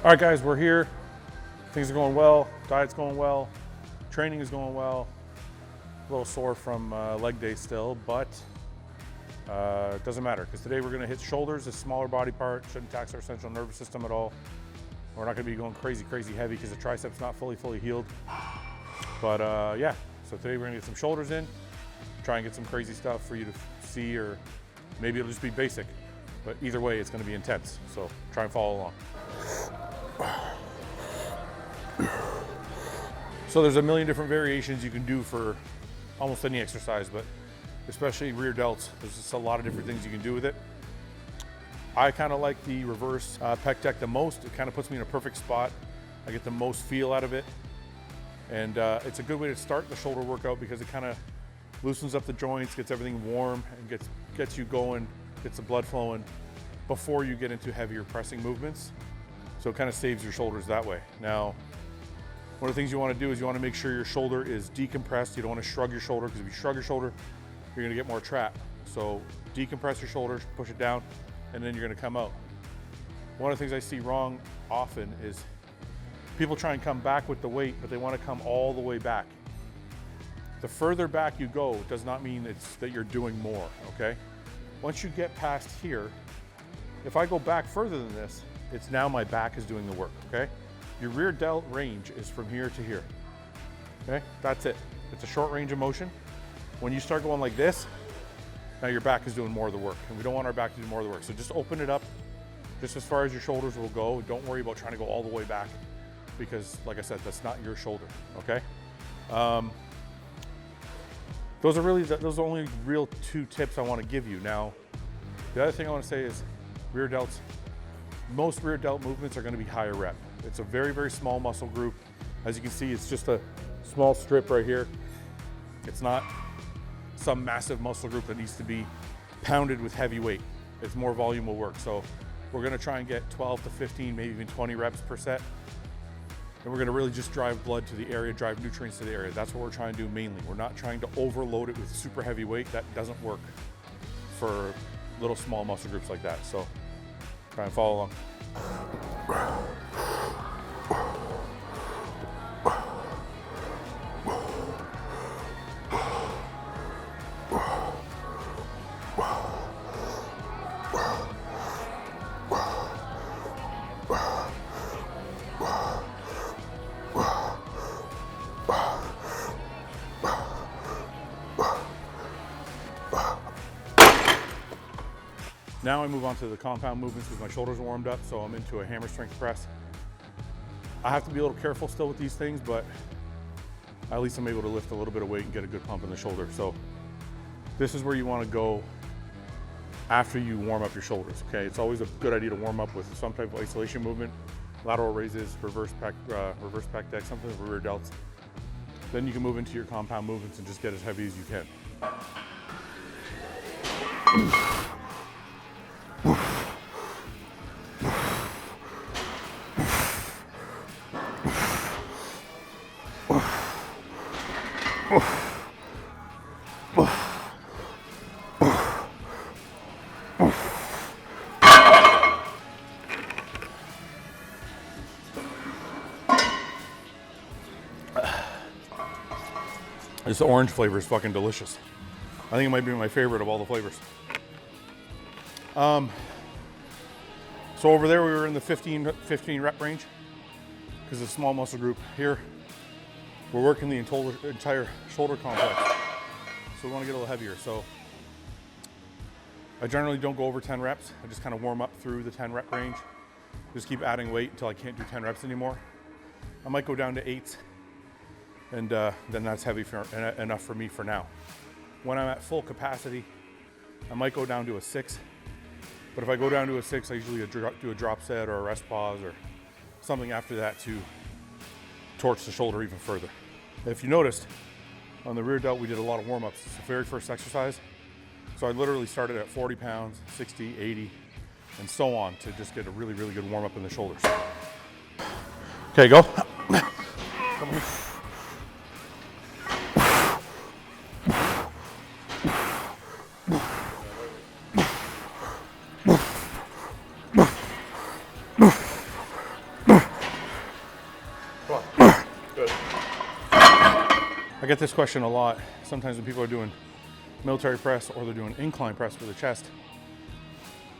All right, guys, we're here. Things are going well. Diet's going well. Training is going well. A little sore from leg day still, but it doesn't matter because today we're going to hit shoulders, a smaller body part. Shouldn't tax our central nervous system at all. We're not going to be going crazy heavy because the tricep's not fully healed. But yeah, so today we're going to get some shoulders in, try and get some crazy stuff for you to see, or maybe it'll just be basic. But either way, it's going to be intense. So try and follow along. So there's a million different variations you can do for almost any exercise, but especially rear delts, there's just a lot of different things you can do with it. I kind of like the reverse pec deck the most. It kind of puts me in a perfect spot. I get the most feel out of it. And it's a good way to start the shoulder workout because it kind of loosens up the joints, gets everything warm, and gets you going, gets the blood flowing before you get into heavier pressing movements. So it kind of saves your shoulders that way. Now, one of the things you want to do is you want to make sure your shoulder is decompressed. You don't want to shrug your shoulder, because if you shrug your shoulder, you're going to get more trap. So decompress your shoulders, push it down, and then you're going to come out. One of the things I see wrong often is people try and come back with the weight, but they want to come all the way back. The further back you go does not mean it's that you're doing more, okay? Once you get past here, if I go back further than this, it's now my back is doing the work, okay? Your rear delt range is from here to here, okay? That's it. It's a short range of motion. When you start going like this, now your back is doing more of the work, and we don't want our back to do more of the work. So just open it up just as far as your shoulders will go. Don't worry about trying to go all the way back because, like I said, that's not your shoulder, okay? Those are the only real two tips I want to give you. Now, the other thing I want to say is rear delts. Most rear delt movements are going to be higher rep. It's a very small muscle group. As you can see, it's just a small strip right here. It's not some massive muscle group that needs to be pounded with heavy weight. It's more volume will work. So we're going to try and get 12 to 15, maybe even 20 reps per set. And we're going to really just drive blood to the area, drive nutrients to the area. That's what we're trying to do mainly. We're not trying to overload it with super heavy weight. That doesn't work for little small muscle groups like that. So try and follow along. Now I move on to the compound movements because my shoulders are warmed up, so I'm into a hammer strength press. I have to be a little careful still with these things, but at least I'm able to lift a little bit of weight and get a good pump in the shoulder. So this is where you want to go after you warm up your shoulders, okay? It's always a good idea to warm up with some type of isolation movement, lateral raises, reverse pec deck, something with rear delts. Then you can move into your compound movements and just get as heavy as you can. This orange flavor is fucking delicious. I think it might be my favorite of all the flavors. So over there we were in the 15 rep range because it's a small muscle group. Here we're working the entire shoulder complex. So we want to get a little heavier. So I generally don't go over 10 reps. I just kind of warm up through the 10 rep range. Just keep adding weight until I can't do 10 reps anymore. I might go down to 8s. And then that's heavy enough for me for now. When I'm at full capacity, I might go down to a 6. But if I go down to a 6, I usually do a drop set or a rest pause or something after that to torch the shoulder even further. If you noticed, on the rear delt, we did a lot of warm-ups. It's the very first exercise. So I literally started at 40 pounds, 60, 80, and so on to just get a really good warm-up in the shoulders. Okay, go. Come here. I get this question a lot. Sometimes when people are doing military press or they're doing incline press for the chest,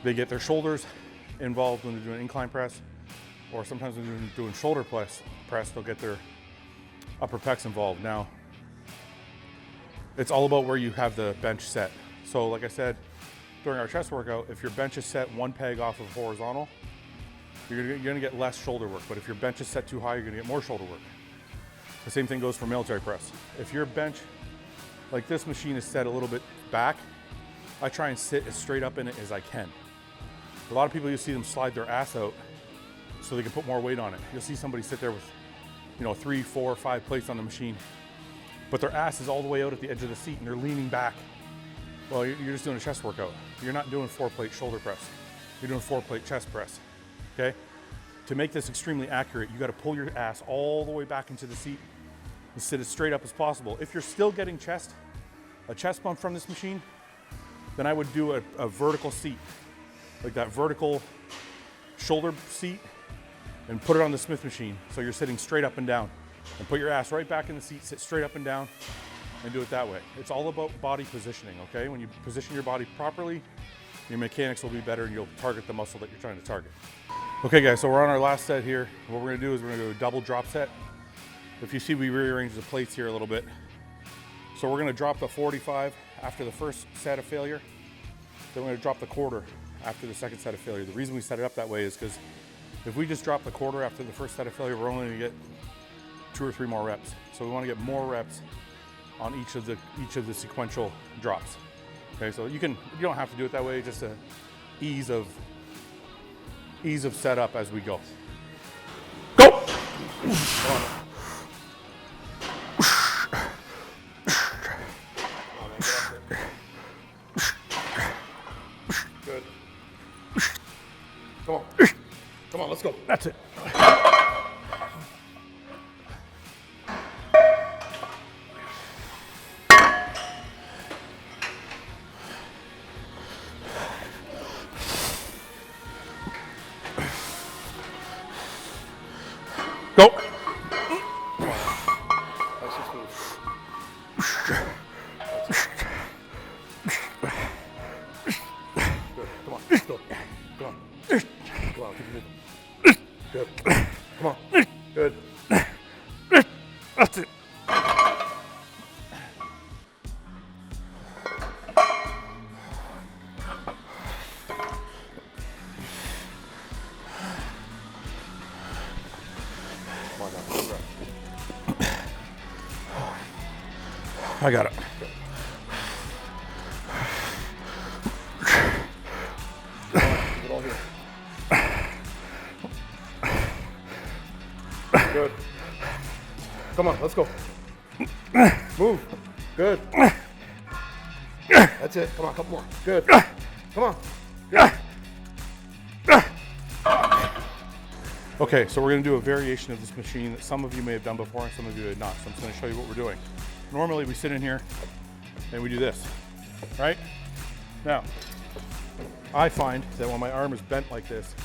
they get their shoulders involved when they're doing incline press, or sometimes when they're doing shoulder press, they'll get their upper pecs involved. Now, it's all about where you have the bench set. So like I said, during our chest workout, if your bench is set one peg off of horizontal, you're gonna get less shoulder work. But if your bench is set too high, you're gonna get more shoulder work. The same thing goes for military press. If your bench, like this machine, is set a little bit back, I try and sit as straight up in it as I can. A lot of people, you see them slide their ass out so they can put more weight on it. You'll see somebody sit there with, 3, 4, 5 plates on the machine, but their ass is all the way out at the edge of the seat and they're leaning back. Well, you're just doing a chest workout. You're not doing 4-plate shoulder press. You're doing 4-plate chest press, okay? To make this extremely accurate, you gotta pull your ass all the way back into the seat and sit as straight up as possible. If you're still getting a chest bump from this machine, then I would do a vertical seat, like that vertical shoulder seat, and put it on the Smith machine so you're sitting straight up and down. And put your ass right back in the seat, sit straight up and down, and do it that way. It's all about body positioning, okay? When you position your body properly, your mechanics will be better and you'll target the muscle that you're trying to target. Okay guys, so we're on our last set here. What we're gonna do is we're gonna do a double drop set. If you see, we rearranged the plates here a little bit. So we're gonna drop the 45 after the first set of failure. Then we're gonna drop the quarter after the second set of failure. The reason we set it up that way is because if we just drop the quarter after the first set of failure, we're only gonna get 2 or 3 more reps. So we wanna get more reps on each of the sequential drops. Okay, so you don't have to do it that way, just a ease of setup as we go. Go! Good. Come on. Come on, let's go. That's it. Go. Let's just move. Good. Come on. Let's go. Come on. Come on. Keep moving. Good. Come on. Good. That's it. I got it. Keep it all here. Good. Come on, let's go. Move. Good. That's it. Come on, a couple more. Good. Come on. Good. Okay, so we're going to do a variation of this machine that some of you may have done before and some of you did not. So I'm just going to show you what we're doing. Normally we sit in here and we do this, right? Now, I find that when my arm is bent like this,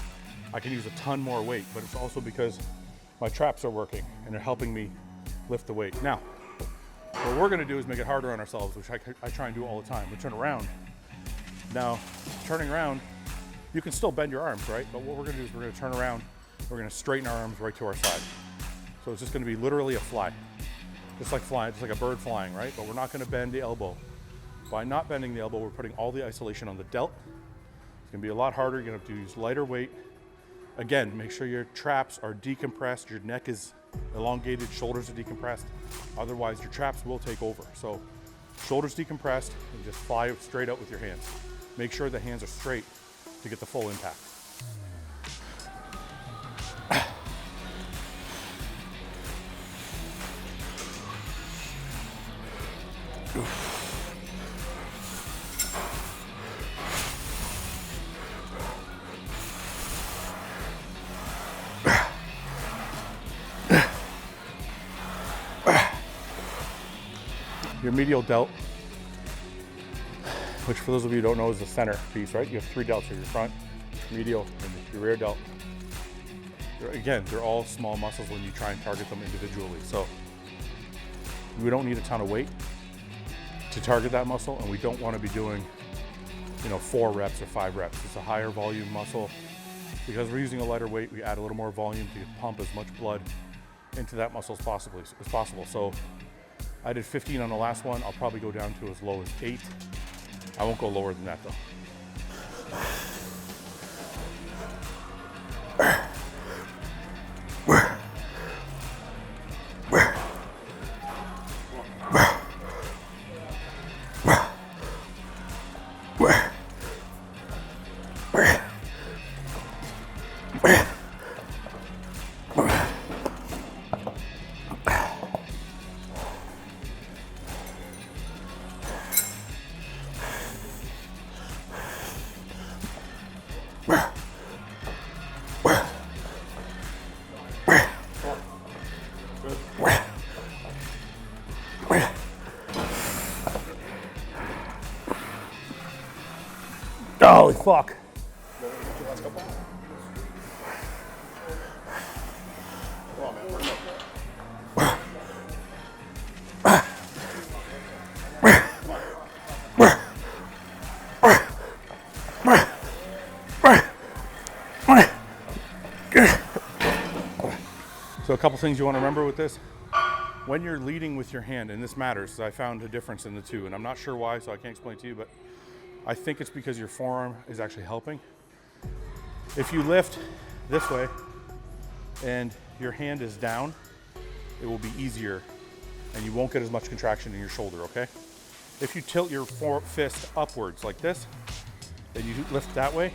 I can use a ton more weight, but it's also because my traps are working and they're helping me lift the weight. Now, what we're gonna do is make it harder on ourselves, which I try and do all the time. We turn around. Now, turning around, you can still bend your arms, right? But what we're gonna do is we're gonna turn around, we're gonna straighten our arms right to our side. So it's just gonna be literally a fly. Just like flying, just like a bird flying, right? But we're not gonna bend the elbow. By not bending the elbow, we're putting all the isolation on the delt. It's gonna be a lot harder. You're gonna have to use lighter weight. Again, make sure your traps are decompressed, your neck is elongated, shoulders are decompressed. Otherwise, your traps will take over. So shoulders decompressed and just fly straight out with your hands. Make sure the hands are straight to get the full impact. Your medial delt, which for those of you who don't know is the center piece, right? You have 3 delts here, your front, medial, and your rear delt. Again, they're all small muscles when you try and target them individually. So We don't need a ton of weight to target that muscle, and we don't want to be doing, 4 reps or 5 reps. It's a higher volume muscle. Because we're using a lighter weight, we add a little more volume to pump as much blood into that muscle as possible. So I did 15 on the last one. I'll probably go down to as low as 8. I won't go lower than that though. Holy fuck. So a couple things you want to remember with this. When you're leading with your hand, and this matters, I found a difference in the two, and I'm not sure why, so I can't explain to you, but I think it's because your forearm is actually helping. If you lift this way and your hand is down, it will be easier and you won't get as much contraction in your shoulder, okay? If you tilt your fist upwards like this, and you lift that way,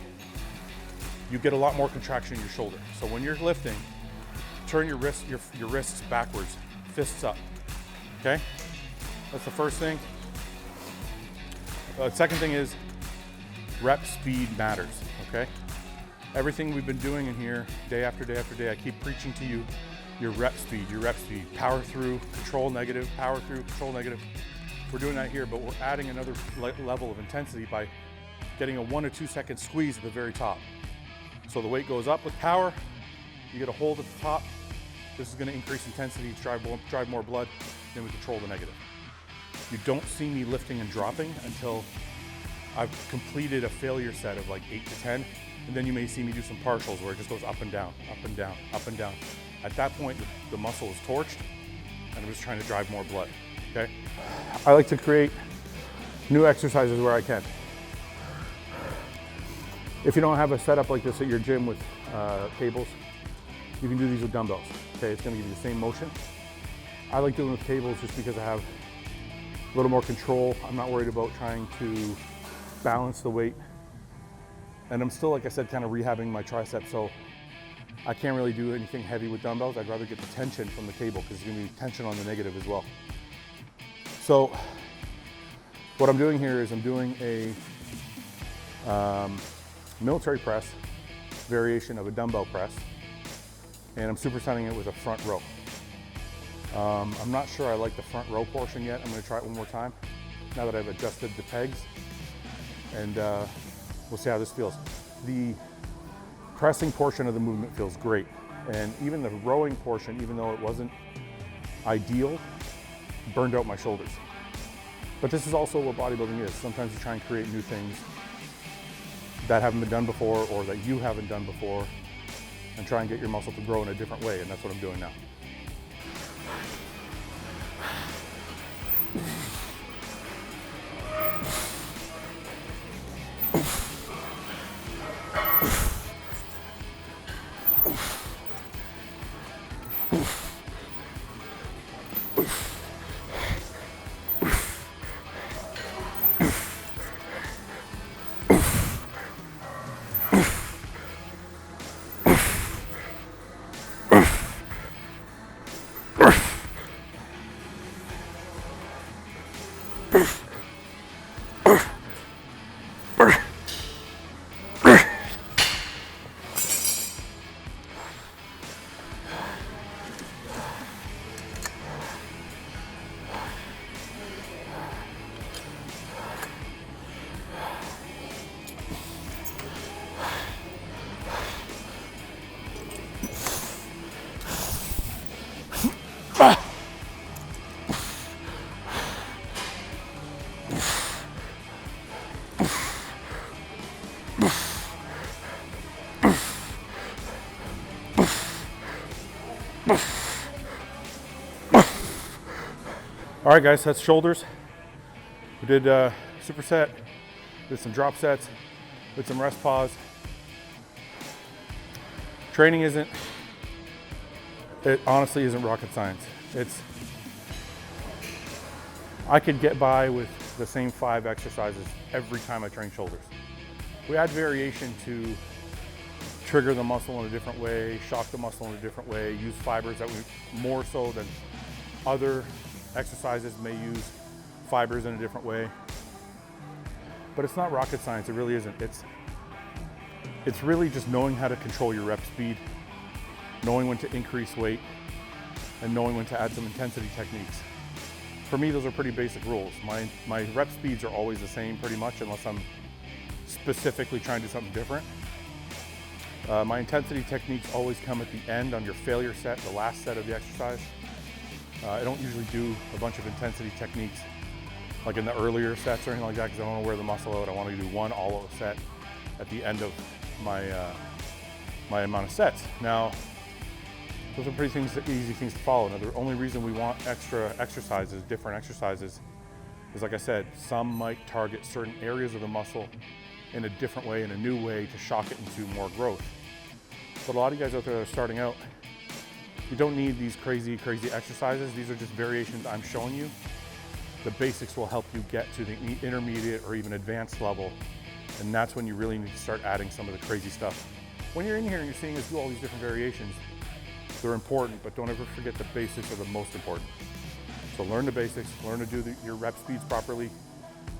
you get a lot more contraction in your shoulder. So when you're lifting, turn your wrists backwards, fists up, okay? That's the first thing. Second thing is rep speed matters, okay? Everything we've been doing in here day after day after day, I keep preaching to you your rep speed, power through, control negative, power through, control negative. We're doing that here, but we're adding another level of intensity by getting a 1 to 2 second squeeze at the very top. So the weight goes up with power, you get a hold at the top. This is gonna increase intensity, drive more blood, then we control the negative. You don't see me lifting and dropping until I've completed a failure set of like 8 to 10, and then you may see me do some partials where it just goes up and down, up and down, up and down. At that point, the muscle is torched, and I'm just trying to drive more blood, okay? I like to create new exercises where I can. If you don't have a setup like this at your gym with cables, you can do these with dumbbells, okay? It's gonna give you the same motion. I like doing it with cables just because I have a little more control. I'm not worried about trying to balance the weight. And I'm still, like I said, kind of rehabbing my tricep, so I can't really do anything heavy with dumbbells. I'd rather get the tension from the cable because there's gonna be tension on the negative as well. So what I'm doing here is I'm doing a military press variation of a dumbbell press, and I'm supersetting it with a front row. I'm not sure I like the front row portion yet. I'm gonna try it one more time now that I've adjusted the pegs, and we'll see how this feels. The pressing portion of the movement feels great, and even the rowing portion, even though it wasn't ideal, burned out my shoulders. But this is also what bodybuilding is. Sometimes you try and create new things that haven't been done before or that you haven't done before, and try and get your muscle to grow in a different way, and that's what I'm doing now. All right, guys, that's shoulders. We did superset, did some drop sets, did some rest pause. Training it honestly isn't rocket science. I could get by with the same 5 exercises every time I train shoulders. We add variation to trigger the muscle in a different way, shock the muscle in a different way, use fibers that we more so than other exercises may use fibers in a different way. But it's not rocket science, it really isn't. It's really just knowing how to control your rep speed, knowing when to increase weight, and knowing when to add some intensity techniques. For me, those are pretty basic rules. My rep speeds are always the same pretty much, unless I'm specifically trying to do something different. My intensity techniques always come at the end on your failure set, the last set of the exercise. I don't usually do a bunch of intensity techniques like in the earlier sets or anything like that, because I don't want to wear the muscle out. I want to do one all-out set at the end of my my amount of sets. Now, those are pretty easy things to follow. Now, the only reason we want extra exercises, different exercises, is like I said, some might target certain areas of the muscle in a different way, in a new way, to shock it into more growth. But a lot of you guys out there that are starting out, you don't need these crazy exercises. These are just variations I'm showing you. The basics will help you get to the intermediate or even advanced level, and that's when you really need to start adding some of the crazy stuff. When you're in here and you're seeing us do all these different variations, they're important, but don't ever forget the basics are the most important. So learn the basics, learn to do your rep speeds properly,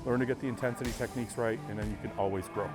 learn to get the intensity techniques right, and then you can always grow.